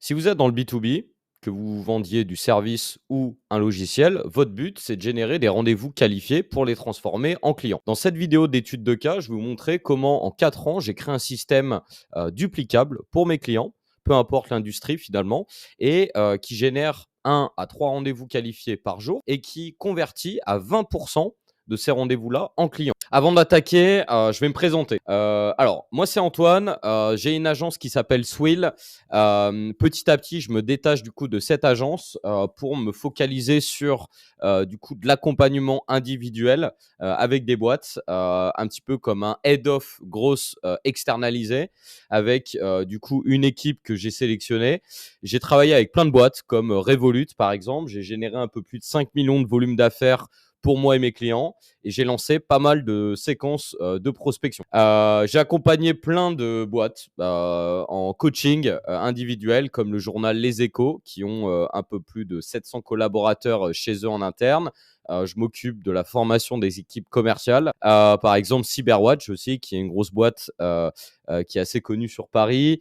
Si vous êtes dans le B2B, que vous vendiez du service ou un logiciel, votre but, c'est de générer des rendez-vous qualifiés pour les transformer en clients. Dans cette vidéo d'étude de cas, je vais vous montrer comment en 4 ans, j'ai créé un système duplicable pour mes clients, peu importe l'industrie finalement, et qui génère 1 à 3 rendez-vous qualifiés par jour et qui convertit à 20% de ces rendez-vous-là en clients. Avant d'attaquer, je vais me présenter. Alors, moi, c'est Antoine. J'ai une agence qui s'appelle Swill. Petit à petit, je me détache du coup de cette agence pour me focaliser sur du coup de l'accompagnement individuel avec des boîtes, un petit peu comme un head-off grosse externalisé avec du coup une équipe que j'ai sélectionnée. J'ai travaillé avec plein de boîtes comme Revolut par exemple. J'ai généré un peu plus de 5 millions de volume d'affaires pour moi et mes clients et j'ai lancé pas mal de séquences de prospection. J'ai accompagné plein de boîtes en coaching individuel comme le journal Les Échos qui ont un peu plus de 700 collaborateurs chez eux en interne. Je m'occupe de la formation des équipes commerciales. Par exemple, Cyberwatch aussi, qui est une grosse boîte qui est assez connue sur Paris.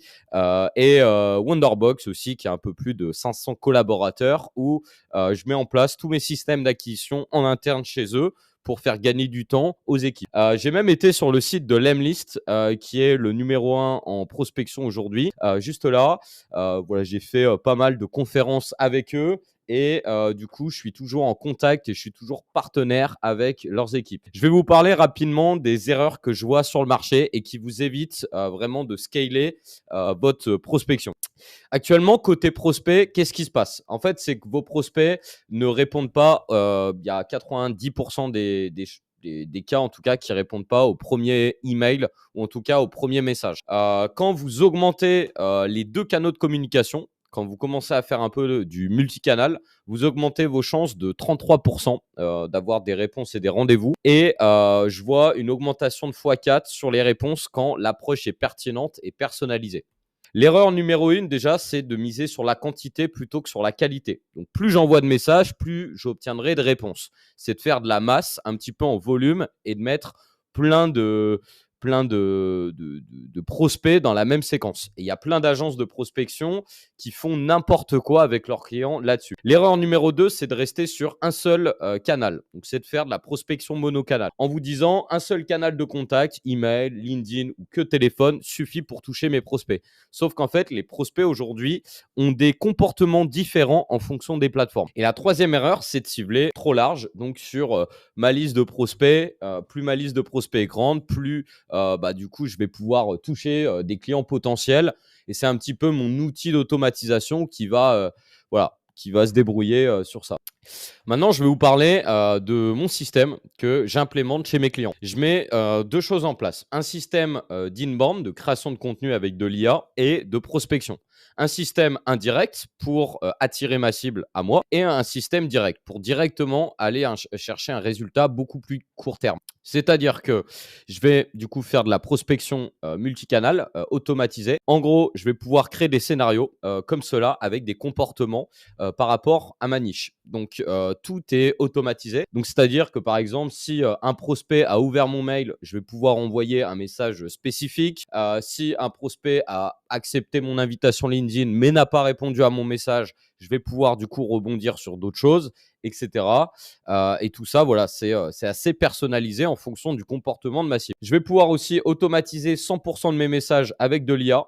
Et Wonderbox aussi, qui a un peu plus de 500 collaborateurs, où je mets en place tous mes systèmes d'acquisition en interne chez eux pour faire gagner du temps aux équipes. J'ai même été sur le site de Lemlist, qui est le numéro 1 en prospection aujourd'hui. Juste là, voilà, j'ai fait pas mal de conférences avec eux. Et du coup, je suis toujours en contact et je suis toujours partenaire avec leurs équipes. Je vais vous parler rapidement des erreurs que je vois sur le marché et qui vous évitent vraiment de scaler votre prospection. Actuellement, côté prospect, qu'est-ce qui se passe? En fait, c'est que vos prospects ne répondent pas. Il y a 90% des cas, en tout cas, qui répondent pas au premier email ou en tout cas au premier message. Quand vous augmentez les 2 canaux de communication, quand vous commencez à faire un peu du multicanal, vous augmentez vos chances de 33% d'avoir des réponses et des rendez-vous. Et je vois une augmentation de x4 sur les réponses quand l'approche est pertinente et personnalisée. L'erreur numéro 1, déjà, c'est de miser sur la quantité plutôt que sur la qualité. Donc, plus j'envoie de messages, plus j'obtiendrai de réponses. C'est de faire de la masse un petit peu en volume et de mettre plein de, plein de prospects dans la même séquence. Et il y a plein d'agences de prospection qui font n'importe quoi avec leurs clients là-dessus. L'erreur numéro 2, c'est de rester sur un seul canal. Donc, c'est de faire de la prospection monocanal. En vous disant, un seul canal de contact, email, LinkedIn ou que téléphone suffit pour toucher mes prospects. Sauf qu'en fait, les prospects aujourd'hui ont des comportements différents en fonction des plateformes. Et la troisième erreur, c'est de cibler trop large. Donc, sur ma liste de prospects, plus ma liste de prospects est grande, plus du coup, je vais pouvoir toucher des clients potentiels. Et c'est un petit peu mon outil d'automatisation qui va se débrouiller sur ça. Maintenant, je vais vous parler de mon système que j'implémente chez mes clients. Je mets 2 choses en place. Un système d'inbound, de création de contenu avec de l'IA et de prospection. Un système indirect pour attirer ma cible à moi et un système direct pour directement aller chercher un résultat beaucoup plus court terme. C'est-à-dire que je vais du coup faire de la prospection multicanal automatisée. En gros, je vais pouvoir créer des scénarios comme cela avec des comportements par rapport à ma niche. Donc, tout est automatisé. Donc, c'est-à-dire que par exemple, si un prospect a ouvert mon mail, je vais pouvoir envoyer un message spécifique. Si un prospect a accepté mon invitation LinkedIn mais n'a pas répondu à mon message, je vais pouvoir du coup rebondir sur d'autres choses, etc. Et tout ça, voilà, c'est assez personnalisé en fonction du comportement de ma cible. Je vais pouvoir aussi automatiser 100% de mes messages avec de l'IA.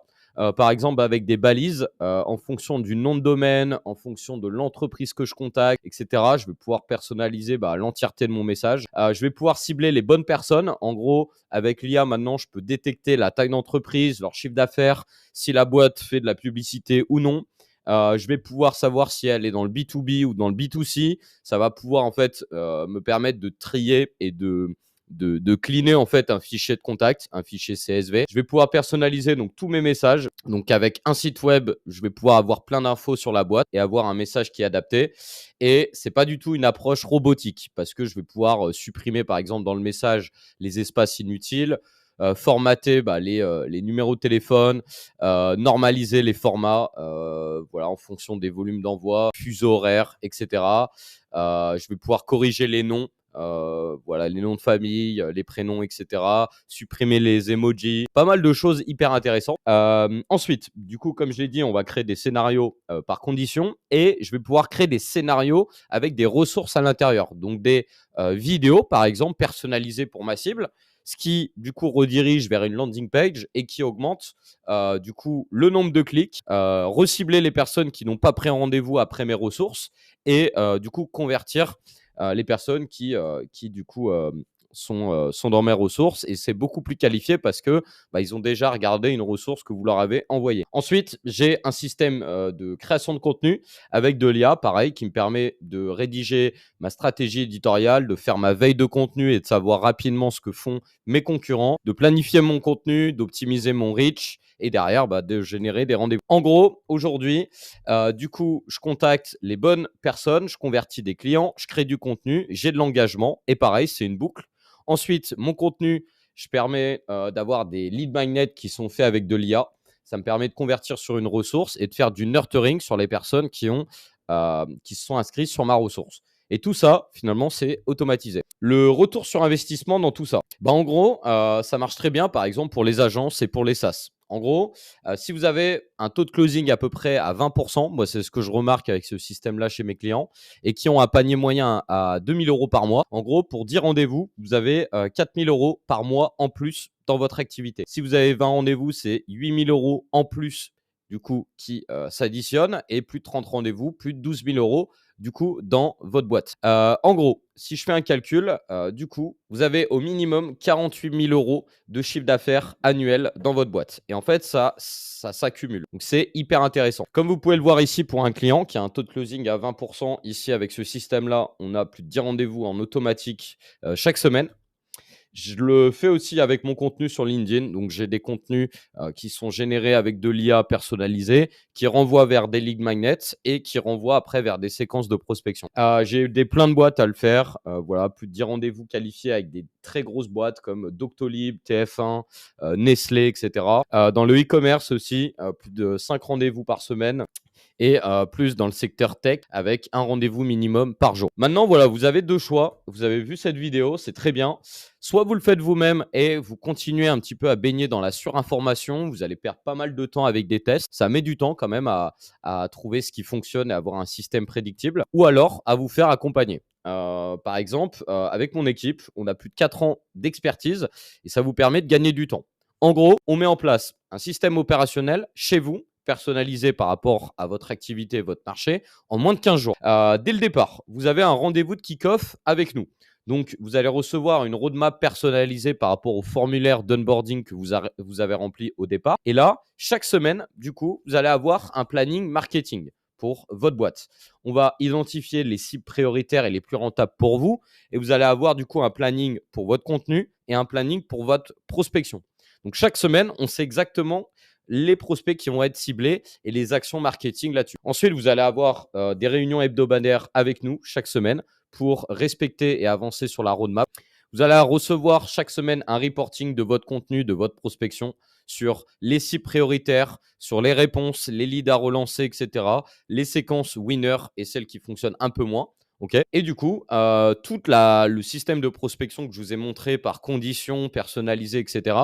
Par exemple, avec des balises en fonction du nom de domaine, en fonction de l'entreprise que je contacte, etc. Je vais pouvoir personnaliser l'entièreté de mon message. Je vais pouvoir cibler les bonnes personnes. En gros, avec l'IA, maintenant, je peux détecter la taille d'entreprise, leur chiffre d'affaires, si la boîte fait de la publicité ou non. Je vais pouvoir savoir si elle est dans le B2B ou dans le B2C. Ça va pouvoir en fait me permettre de trier et de cleaner en fait un fichier de contact, un fichier CSV. Je vais pouvoir personnaliser donc tous mes messages. Donc avec un site web, je vais pouvoir avoir plein d'infos sur la boîte et avoir un message qui est adapté. Et c'est pas du tout une approche robotique parce que je vais pouvoir supprimer par exemple dans le message les espaces inutiles. Formater les numéros de téléphone, normaliser les formats en fonction des volumes d'envoi, fuseaux horaires, etc. Je vais pouvoir corriger les noms voilà, les noms de famille, les prénoms, etc. Supprimer les emojis, pas mal de choses hyper intéressantes. Ensuite, du coup, comme je l'ai dit, on va créer des scénarios par condition et je vais pouvoir créer des scénarios avec des ressources à l'intérieur. Donc des vidéos, par exemple, personnalisées pour ma cible, ce qui, du coup, redirige vers une landing page et qui augmente, du coup, le nombre de clics, recibler les personnes qui n'ont pas pris rendez-vous après mes ressources et, du coup, convertir les personnes qui du coup, sont dans mes ressources et c'est beaucoup plus qualifié parce que ils ont déjà regardé une ressource que vous leur avez envoyée. Ensuite, j'ai un système de création de contenu avec de l'IA, pareil, qui me permet de rédiger ma stratégie éditoriale, de faire ma veille de contenu et de savoir rapidement ce que font mes concurrents, de planifier mon contenu, d'optimiser mon reach et derrière, de générer des rendez-vous. En gros, aujourd'hui, du coup, je contacte les bonnes personnes, je convertis des clients, je crée du contenu, j'ai de l'engagement et pareil, c'est une boucle. Ensuite, mon contenu, je permets d'avoir des lead magnets qui sont faits avec de l'IA. Ça me permet de convertir sur une ressource et de faire du nurturing sur les personnes qui se sont inscrites sur ma ressource. Et tout ça, finalement, c'est automatisé. Le retour sur investissement dans tout ça. En gros, ça marche très bien, par exemple, pour les agences et pour les SaaS. En gros, si vous avez un taux de closing à peu près à 20%, moi, c'est ce que je remarque avec ce système-là chez mes clients, et qui ont un panier moyen à 2 000 € par mois. En gros, pour 10 rendez-vous, vous avez 4 000 € par mois en plus dans votre activité. Si vous avez 20 rendez-vous, c'est 8 000 € en plus, du coup, qui s'additionnent, et plus de 30 rendez-vous, plus de 12 000 € du coup, dans votre boîte. En gros, si je fais un calcul, du coup, vous avez au minimum 48 000 € de chiffre d'affaires annuel dans votre boîte. Et en fait, ça s'accumule. Donc, c'est hyper intéressant. Comme vous pouvez le voir ici pour un client qui a un taux de closing à 20%, ici, avec ce système-là, on a plus de 10 rendez-vous en automatique chaque semaine. Je le fais aussi avec mon contenu sur LinkedIn. Donc, j'ai des contenus qui sont générés avec de l'IA personnalisée, qui renvoient vers des lead magnets et qui renvoient après vers des séquences de prospection. J'ai plein de boîtes à le faire. Voilà, plus de 10 rendez-vous qualifiés avec des très grosses boîtes comme Doctolib, TF1, Nestlé, etc. Dans le e-commerce aussi, plus de 5 rendez-vous par semaine et plus dans le secteur tech avec un rendez-vous minimum par jour. Maintenant, voilà, vous avez deux choix. Vous avez vu cette vidéo, c'est très bien. Soit vous le faites vous-même et vous continuez un petit peu à baigner dans la surinformation. Vous allez perdre pas mal de temps avec des tests. Ça met du temps quand même à trouver ce qui fonctionne et avoir un système prédictible. Ou alors à vous faire accompagner. Par exemple, avec mon équipe, on a plus de 4 ans d'expertise et ça vous permet de gagner du temps. En gros, on met en place un système opérationnel chez vous, personnalisé par rapport à votre activité et votre marché, en moins de 15 jours. Dès le départ, vous avez un rendez-vous de kick-off avec nous. Donc, vous allez recevoir une roadmap personnalisée par rapport au formulaire d'onboarding que vous avez rempli au départ. Et là, chaque semaine, du coup, vous allez avoir un planning marketing pour votre boîte. On va identifier les cibles prioritaires et les plus rentables pour vous. Et vous allez avoir du coup un planning pour votre contenu et un planning pour votre prospection. Donc, chaque semaine, on sait exactement les prospects qui vont être ciblés et les actions marketing là-dessus. Ensuite, vous allez avoir des réunions hebdomadaires avec nous chaque semaine pour respecter et avancer sur la roadmap. Vous allez recevoir chaque semaine un reporting de votre contenu, de votre prospection sur les cibles prioritaires, sur les réponses, les leads à relancer, etc. Les séquences winner et celles qui fonctionnent un peu moins. Okay. Et du coup, tout le système de prospection que je vous ai montré par conditions personnalisées, etc.,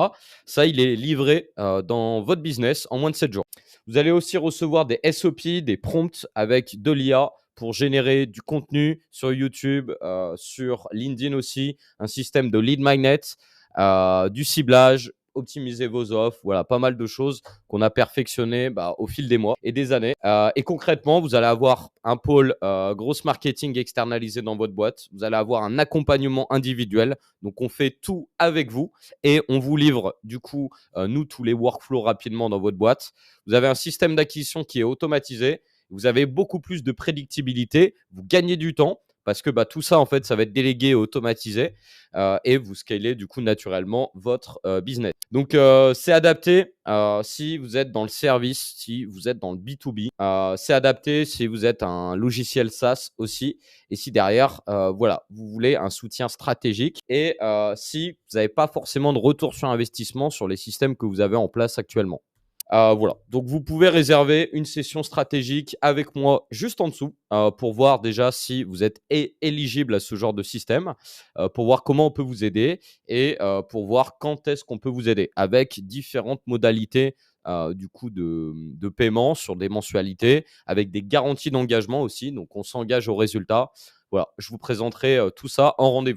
ça, il est livré dans votre business en moins de 7 jours. Vous allez aussi recevoir des SOP, des prompts avec de l'IA pour générer du contenu sur YouTube, sur LinkedIn aussi, un système de lead magnet, du ciblage, optimiser vos offres, voilà, pas mal de choses qu'on a perfectionnées au fil des mois et des années. Et concrètement, vous allez avoir un pôle grosse marketing externalisé dans votre boîte. Vous allez avoir un accompagnement individuel. Donc, on fait tout avec vous et on vous livre du coup, nous, tous les workflows rapidement dans votre boîte. Vous avez un système d'acquisition qui est automatisé. Vous avez beaucoup plus de prédictibilité. Vous gagnez du temps parce que tout ça, en fait, ça va être délégué et automatisé et vous scalez du coup naturellement votre business. Donc, c'est adapté si vous êtes dans le service, si vous êtes dans le B2B. C'est adapté si vous êtes un logiciel SaaS aussi et si derrière, voilà, vous voulez un soutien stratégique et si vous n'avez pas forcément de retour sur investissement sur les systèmes que vous avez en place actuellement. Voilà, donc vous pouvez réserver une session stratégique avec moi juste en dessous, pour voir déjà si vous êtes éligible à ce genre de système, pour voir comment on peut vous aider et pour voir quand est-ce qu'on peut vous aider avec différentes modalités, du coup de paiement sur des mensualités, avec des garanties d'engagement aussi, donc on s'engage au résultat. Voilà, je vous présenterai, tout ça en rendez-vous.